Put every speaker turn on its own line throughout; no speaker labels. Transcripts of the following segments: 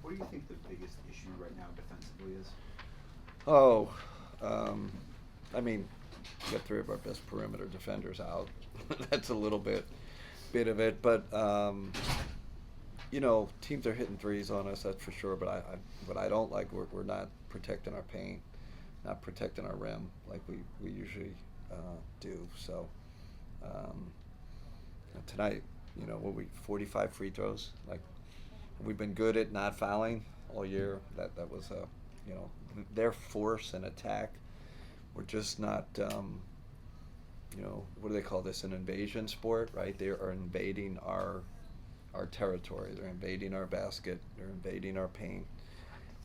What do you think the biggest issue right now defensively is?
Oh, um, I mean, we got three of our best perimeter defenders out. That's a little bit of it, but teams are hitting threes on us. That's for sure. But what I don't like, we're not protecting our paint, not protecting our rim like we usually do. So um, tonight, what we 45 free throws. Like we've been good at not fouling all year. That was you know their force and attack. We're just not. What do they call this? An invasion sport, right? They are invading our territory. They're invading our basket. They're invading our paint,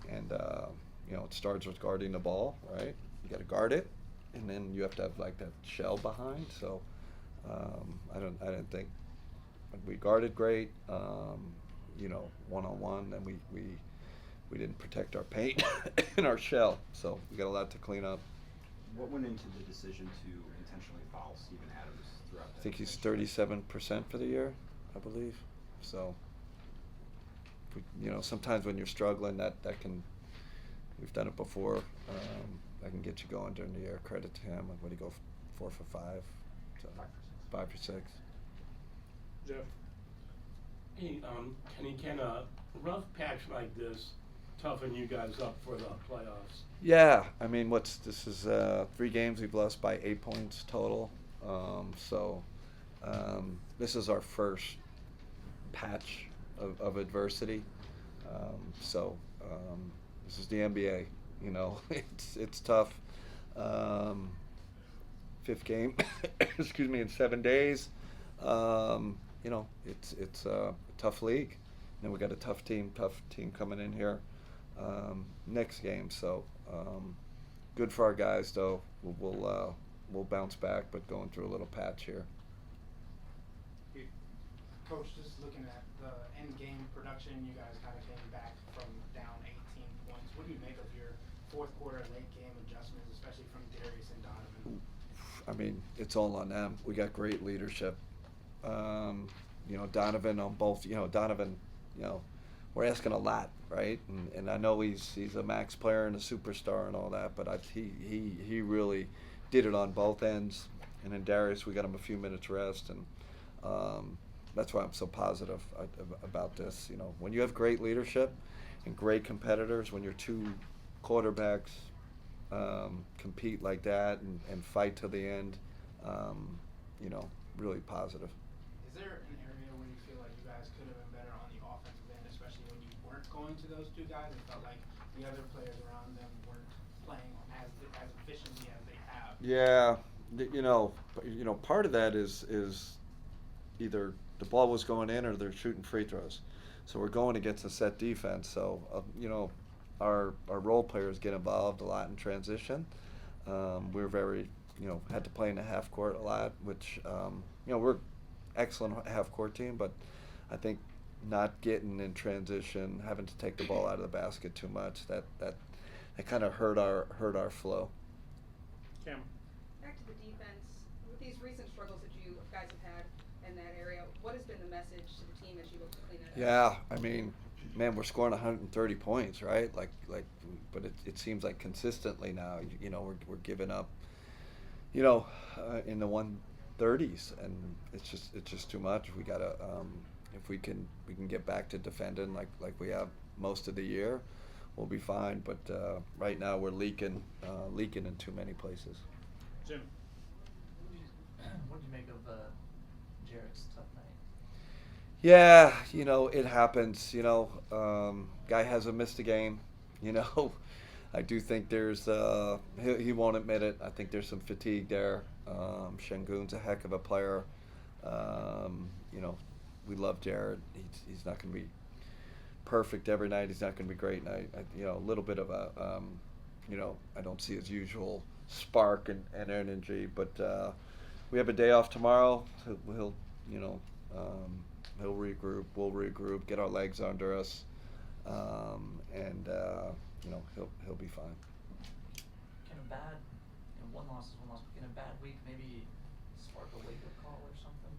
and it starts with guarding the ball, right? You got to guard it, and then you have to have like that shell behind. So I didn't think we guarded great. One on one, and we didn't protect our paint and our shell. So we got a lot to clean up.
What went into the decision to intentionally foul Steven Adams throughout
I
that
think he's
stretch?
37% for the year, I believe. So, sometimes when you're struggling, that can. We've done it before. That can get you going during the year. Credit to him. Like, what did he go 4 for 5? So 5 for 6.
Jeff.
Hey, Kenny, can a rough patch like this toughen you guys up for the playoffs?
Yeah, I mean, this is 3 games we've lost by 8 points total. This is our first patch of adversity. This is the NBA. It's tough. Fifth game, excuse me, in 7 days. It's a tough league. And we got a tough team coming in here next game. So good for our guys, though. We'll bounce back, but going through a little patch here.
Coach, just looking at the end game production, you guys kind of came back from down 18 points. What do you make of your fourth quarter late game adjustments, especially from Darius and Donovan?
I mean, it's all on them. We got great leadership. Donovan on both. Donovan. We're asking a lot, right? And I know he's a max player and a superstar and all that, but he really did it on both ends. And then Darius, we got him a few minutes rest, and that's why I'm so positive about this. When you have great leadership and great competitors, when your two quarterbacks compete like that and fight to the end, really positive.
Is there an area where you feel like you guys could have been better on the offensive end, especially when you weren't going to those two guys and felt like the other players around them weren't playing as efficiently as they have?
Yeah, part of that is either the ball was going in or they're shooting free throws. So we're going against a set defense. So our role players get involved a lot in transition. We're very had to play in the half court a lot, which we're excellent half court team, but I think not getting in transition, having to take the ball out of the basket too much, that kind of hurt our flow.
Cam.
Back to the defense. With these recent struggles that you guys have had in that area, what has been the message to the team as you look to clean it up?
Yeah, I mean, man, we're scoring 130 points, right? But it seems like consistently now, we're giving up, in the 130s, and it's just too much. We gotta, if we can get back to defending like we have most of the year, we'll be fine. But right now we're leaking in too many places.
Jim.
What did you make of Jared's tough night?
Yeah, it happens. Guy hasn't missed a game. I do think there's he won't admit it. I think there's some fatigue there. Şengün's a heck of a player. We love Jared. He's not going to be perfect every night. He's not going to be great night. A little bit of a I don't see his usual spark and energy. But we have a day off tomorrow. He'll regroup. We'll regroup. Get our legs under us, and he'll be fine.
Can a bad, one loss is one loss, but can a bad week maybe spark a wake-up call or something?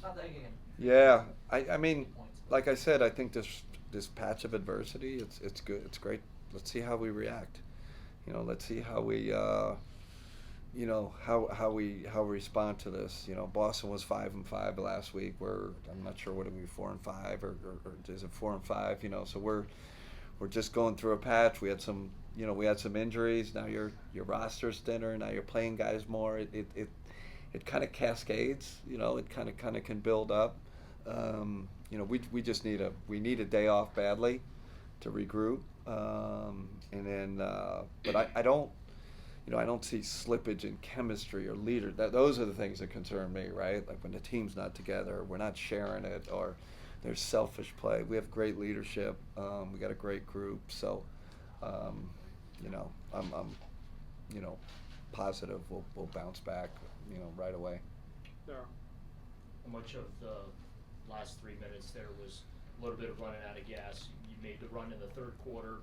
Not that again.
Yeah, I mean, like I said, I think this this patch of adversity, it's good. It's great. Let's see how we react. Let's see how we how we respond to this. Boston was 5-5 last week. I'm not sure what are we 4-5 or is it 4-5? So we're just going through a patch. We had some injuries. Now your roster's thinner. Now you're playing guys more. It kind of cascades. It kind of can build up. We just need a day off badly to regroup. And then, but I don't see slippage in chemistry or leader. Those are the things that concern me, right? Like when the team's not together, we're not sharing it, or there's selfish play. We have great leadership. We got a great group. So, I'm positive we'll bounce back, right away.
Daryl.
How much of the last 3 minutes there was a little bit of running out of gas? You made the run in the third quarter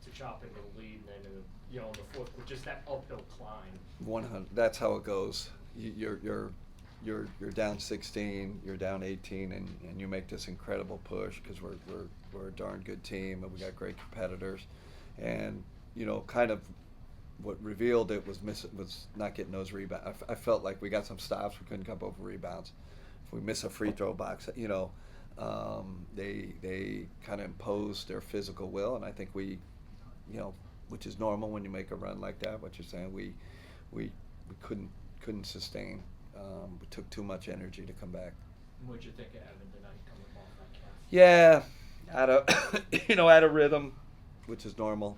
to chop into the lead, and then in the fourth quarter, just that uphill climb.
100. That's how it goes. You're down 16, you're down 18, and you make this incredible push because we're a darn good team and we got great competitors, and kind of what revealed it was not getting those rebounds. I felt like we got some stops, we couldn't come up with rebounds. If we miss a free throw box, they kind of imposed their physical will, and I think we, which is normal when you make a run like that. What you're saying, we couldn't sustain. We took too much energy to come back.
What'd you think of Evan tonight coming off that calf?
Yeah, out of rhythm, which is normal.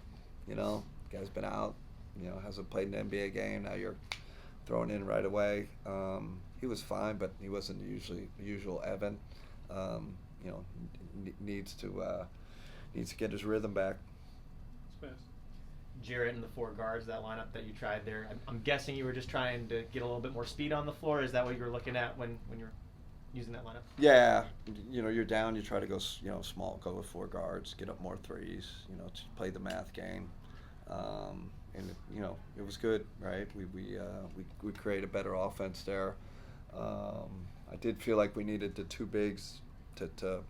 Guy's been out. Hasn't played an NBA game. Now you're throwing in right away. He was fine, but he wasn't the usual Evan. Needs to get his rhythm back.
Spence.
Jarrett and the four guards, that lineup that you tried there. I'm guessing you were just trying to get a little bit more speed on the floor. Is that what you were looking at when you're using that lineup?
Yeah, you're down. You try to go, small, go with four guards, get up more threes. To play the math game, and it was good, right? We created better offense there. I did feel like we needed the two bigs to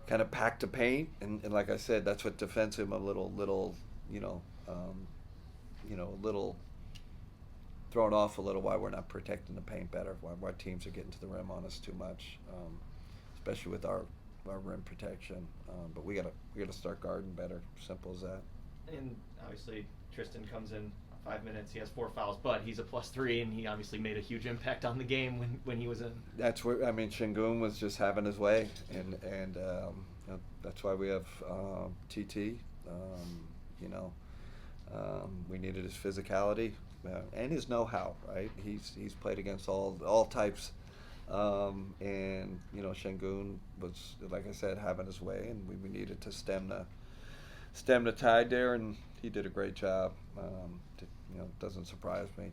kind of pack the paint, and like I said, that's what defensive a little little thrown off a little why we're not protecting the paint better, why teams are getting to the rim on us too much, especially with our rim protection. But we gotta start guarding better. Simple as that.
And obviously Tristan comes in 5 minutes. He has 4 fouls, but he's a +3, and he obviously made a huge impact on the game when he was in.
That's where Şengün was just having his way, and that's why we have TT. We needed his physicality and his know-how. Right, he's played against all types, and Şengün was, like I said, having his way, and we needed to stem the tide there, and he did a great job. Doesn't surprise me.